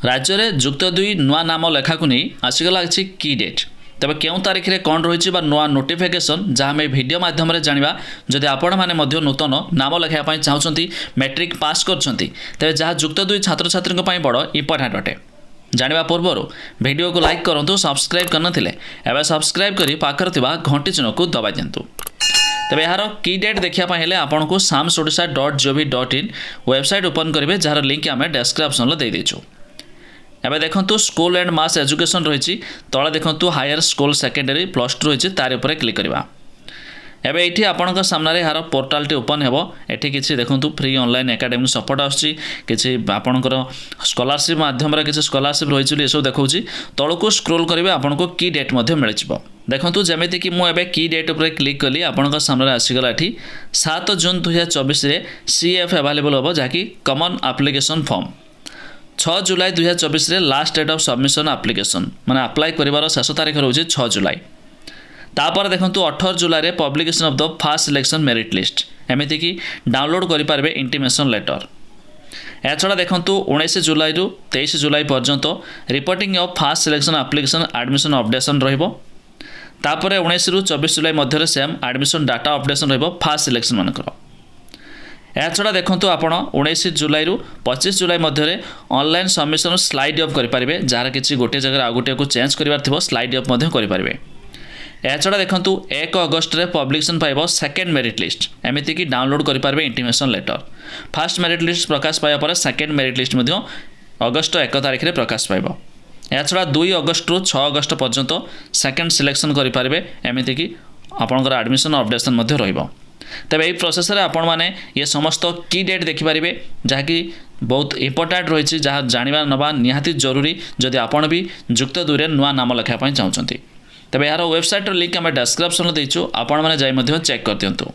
राज्य में जुक्त दुई नुआ नाम लेखा को नहीं आसीगला अच्छी की डेट तेज क्यों तारीख में कौन रही नुआ नोटिफिकेशन जहाँ आम भिडियो मध्यम जाना जदि आपण मैंने नूतन नाम लेखापी चाहते मैट्रिक पास कर तेज जहाँ जुक्त दुई छात्र छात्री बड़ इंपोर्टाट अटे। जाना पूर्व वीडियो को लाइक करूँ सब्सक्राइब करनथिले एवं सब्सक्राइब करी पाखर थिबा घंटी चिन्ह को दबाई दिंतु। तेज यार की डेट देखापी आपन को samsodisha.gov.in वेबसाइट ओपन करेंगे जार लिंक आम डेस्क्रिप्शन दे देचु। एवं देखो स्कूल एंड मास एजुकेशन रही तले देखो हायर स्कूल सेकेंडरी +2 रही तार उपर क्लिक करवा। एवं ये आपण सामने यार पोर्टाल टी ओपन हो ये किसी देखो फ्री ऑनलाइन एकेडमिक सपोर्ट आसी आपणकर स्कॉलरशिप माध्यम किसी स्कॉलरशिप रही सब देखा तौक को स्क्रोल करेंगे आपन को की डेट मिल देखो जमीती कि मुझे की डेट उपर क्लिक कली आपण सामने आसीगला ये 7 जून 2024 CF अवेलेबल हम जहाँकि कॉमन एप्लिकेशन फॉर्म 6 जुलाई 2024 last date of submission application माने अप्लाई करिवार शेष तारीख रोचे 6 जुलाई। तापर देखो 18 जुलाई publication of the first selection merit list एमती कि डाउनलोड करेंगे इंटीमेशन लेटर। या छड़ा देखो 19 जुलाई रु 23 जुलाई पर्यंत reporting of first selection application admission updation रहिबो। तापर 19 रु 24 जुलाई मध्य सेम एडमिशन डाटा अपडेशन रहिबो फर्स्ट सिलेक्शन मानकर। या छड़ा देखो आपण 19 जुलाई रु 25 जुलाई मध्य ऑनलाइन सबमिशन स्लाइड अप करेंगे जार किसी गोटे जगह आउ गोटे को चेंज करार थो स्लाइड अप करेंगे। या छड़ा देखो 1 अगस्ट रे पब्लिकेशन पाइब सेकेंड मेरिट लिस्ट एमती कि डाउनलोड करेंगे intimation letter. First merit list प्रकाश पाया सेकेंड मेरिट लिस्ट अगस्ट 1 तारीख में प्रकाश पाइब। या छड़ा 2 अगस्ट रु 6 अगस्ट पर्यंत सेकेंड सिलेक्शन करेंगे एमती कि आपंकर एडमिशन अपडेशन रहिबो। तेज यही प्रोसेस आपण मैंने ये समस्त की डेट देखिपारे जहाँकि बहुत इंपोर्टाट रही जहाँ जाना नवा निहाती जरूरी जदि आपण भी जुक्त दुई नुआ नाम लेखापी चाहते। तेज यार वेबसाइट लिंक आम डेस्क्रिप्शन देचु आपण मैंने जाई चेक कर दिंतु।